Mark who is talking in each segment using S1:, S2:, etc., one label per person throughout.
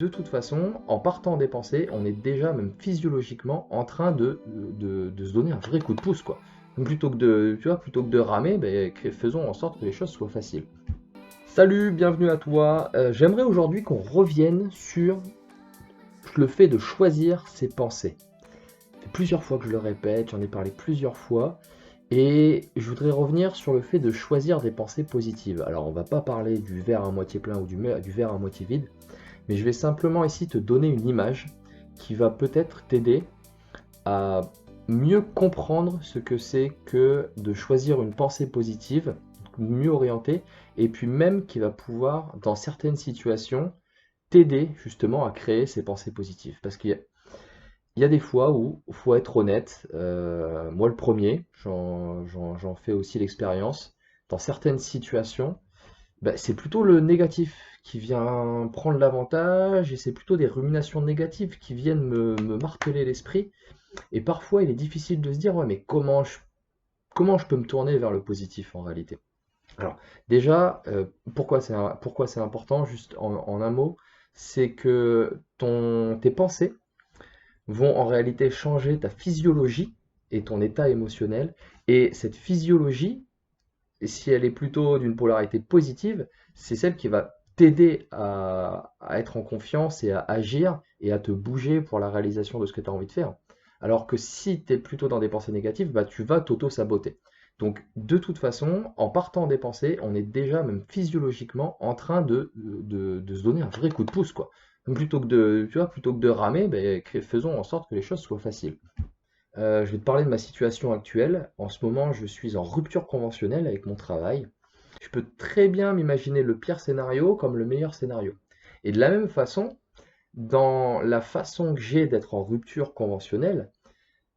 S1: De toute façon, en partant des pensées, on est déjà même physiologiquement en train de se donner un vrai coup de pouce, quoi. Donc plutôt que de ramer, ben, faisons en sorte que les choses soient faciles. Salut, bienvenue à toi. J'aimerais aujourd'hui qu'on revienne sur le fait de choisir ses pensées. Ça fait plusieurs fois que je le répète, j'en ai parlé plusieurs fois, et je voudrais revenir sur le fait de choisir des pensées positives. Alors, on va pas parler du verre à moitié plein ou du verre à moitié vide, mais je vais simplement ici te donner une image qui va peut-être t'aider à mieux comprendre ce que c'est que de choisir une pensée positive, mieux orientée, et puis même qui va pouvoir, dans certaines situations, t'aider justement à créer ces pensées positives. Parce qu'il y a des fois où il faut être honnête, moi le premier, j'en fais aussi l'expérience, dans certaines situations, bah, c'est plutôt le négatif qui vient prendre l'avantage et c'est plutôt des ruminations négatives qui viennent me marteler l'esprit. Et parfois, il est difficile de se dire, ouais, mais comment je peux me tourner vers le positif en réalité? Alors, déjà, pourquoi c'est important, juste en un mot, c'est que tes pensées vont en réalité changer ta physiologie et ton état émotionnel. Et cette physiologie, et si elle est plutôt d'une polarité positive, c'est celle qui va t'aider à être en confiance et à agir et à te bouger pour la réalisation de ce que tu as envie de faire. Alors que si tu es plutôt dans des pensées négatives, bah, tu vas t'auto-saboter. Donc de toute façon, en partant des pensées, on est déjà même physiologiquement en train de se donner un vrai coup de pouce, quoi. Donc plutôt que de ramer, ben, faisons en sorte que les choses soient faciles. Je vais te parler de ma situation actuelle. En ce moment, je suis en rupture conventionnelle avec mon travail. Je peux très bien m'imaginer le pire scénario comme le meilleur scénario. Et de la même façon, dans la façon que j'ai d'être en rupture conventionnelle,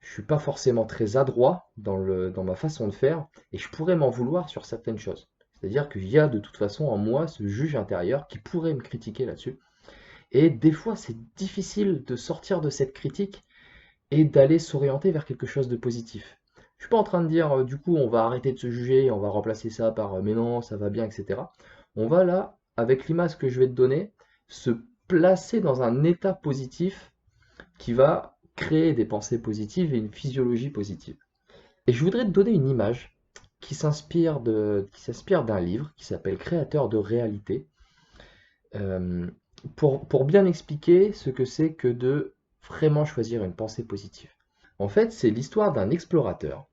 S1: je suis pas forcément très adroit dans ma façon de faire et je pourrais m'en vouloir sur certaines choses. C'est-à-dire qu'il y a de toute façon en moi ce juge intérieur qui pourrait me critiquer là-dessus. Et des fois, c'est difficile de sortir de cette critique et d'aller s'orienter vers quelque chose de positif. Je suis pas en train de dire du coup on va arrêter de se juger, on va remplacer ça par mais non, ça va bien, etc. On va là, avec l'image que je vais te donner, se placer dans un état positif qui va créer des pensées positives et une physiologie positive. Et je voudrais te donner une image qui s'inspire d'un livre qui s'appelle Créateur de réalité, euh, pour bien expliquer ce que c'est que de vraiment choisir une pensée positive. En fait, c'est l'histoire d'un explorateur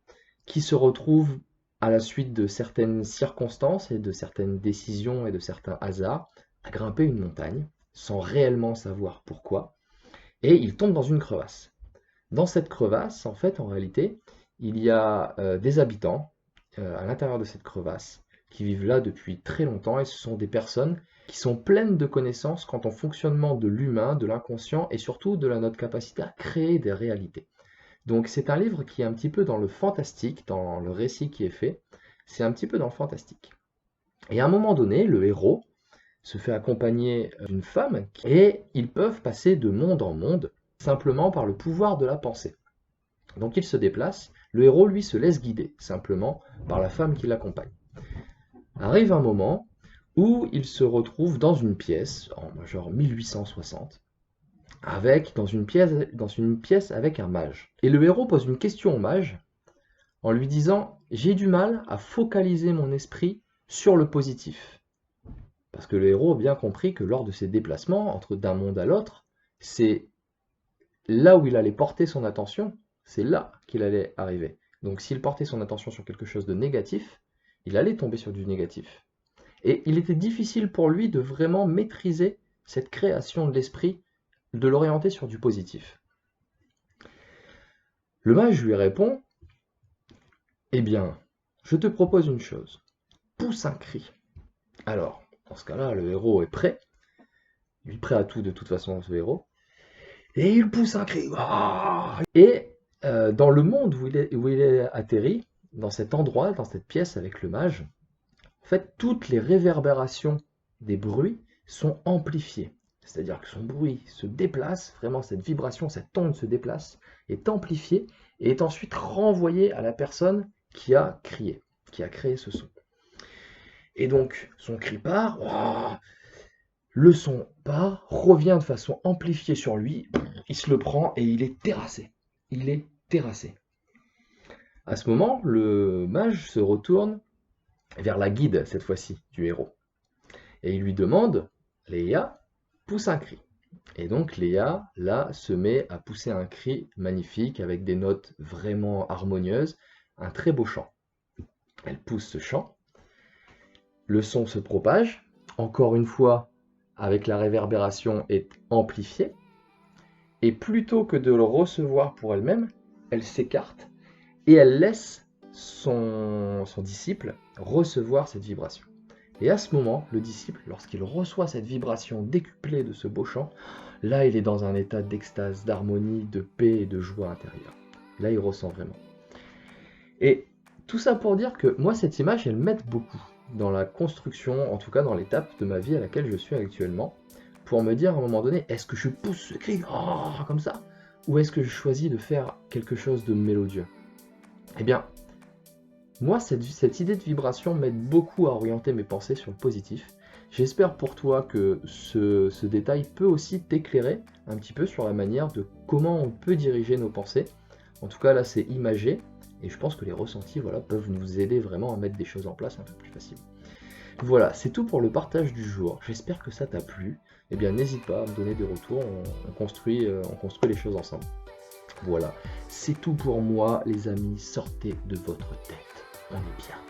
S1: qui se retrouve à la suite de certaines circonstances et de certaines décisions et de certains hasards à grimper une montagne sans réellement savoir pourquoi, et il tombe dans une crevasse. Dans cette crevasse, en fait, en réalité, il y a des habitants à l'intérieur de cette crevasse qui vivent là depuis très longtemps et ce sont des personnes qui sont pleines de connaissances quant au fonctionnement de l'humain, de l'inconscient et surtout de notre capacité à créer des réalités. Donc c'est un livre qui est un petit peu dans le fantastique, dans le récit qui est fait, c'est un petit peu dans le fantastique. Et à un moment donné, le héros se fait accompagner d'une femme et ils peuvent passer de monde en monde simplement par le pouvoir de la pensée. Donc il se déplace, le héros lui se laisse guider simplement par la femme qui l'accompagne. Arrive un moment où il se retrouve dans une pièce, en genre 1860, dans une pièce avec un mage. Et le héros pose une question au mage en lui disant: j'ai du mal à focaliser mon esprit sur le positif. Parce que le héros a bien compris que lors de ses déplacements entre d'un monde à l'autre, c'est là où il allait porter son attention, c'est là qu'il allait arriver. Donc s'il portait son attention sur quelque chose de négatif, il allait tomber sur du négatif. Et il était difficile pour lui de vraiment maîtriser cette création de l'esprit, de l'orienter sur du positif. Le mage lui répond: eh bien, je te propose une chose, pousse un cri. Alors, dans ce cas-là, le héros est prêt, il est prêt à tout de toute façon, ce héros, et il pousse un cri. Et dans le monde où il est atterri, dans cet endroit, dans cette pièce avec le mage, en fait, toutes les réverbérations des bruits sont amplifiées. C'est-à-dire que son bruit se déplace, vraiment cette vibration, cette onde se déplace, est amplifiée et est ensuite renvoyée à la personne qui a crié, qui a créé ce son. Et donc, son cri part, Le son part, revient de façon amplifiée sur lui, il se le prend et il est terrassé. Il est terrassé. À ce moment, le mage se retourne vers la guide, cette fois-ci, du héros. Et il lui demande, Léa, pousse un cri. Et donc Léa, là, se met à pousser un cri magnifique avec des notes vraiment harmonieuses, un très beau chant. Elle pousse ce chant, le son se propage, encore une fois, avec la réverbération est amplifiée, et plutôt que de le recevoir pour elle-même, elle s'écarte et elle laisse son disciple recevoir cette vibration. Et à ce moment, le disciple, lorsqu'il reçoit cette vibration décuplée de ce beau chant, là il est dans un état d'extase, d'harmonie, de paix et de joie intérieure. Là il ressent vraiment. Et tout ça pour dire que moi cette image elle m'aide beaucoup dans la construction, en tout cas dans l'étape de ma vie à laquelle je suis actuellement, pour me dire à un moment donné, est-ce que je pousse ce cri comme ça, ou est-ce que je choisis de faire quelque chose de mélodieux? Eh bien, moi, cette idée de vibration m'aide beaucoup à orienter mes pensées sur le positif. J'espère pour toi que ce détail peut aussi t'éclairer un petit peu sur la manière de comment on peut diriger nos pensées. En tout cas, là, c'est imagé, et je pense que les ressentis voilà, peuvent nous aider vraiment à mettre des choses en place un peu plus facilement. Voilà, c'est tout pour le partage du jour. J'espère que ça t'a plu. Eh bien, n'hésite pas à me donner des retours, on construit les choses ensemble. Voilà, c'est tout pour moi, les amis. Sortez de votre tête. On est bien.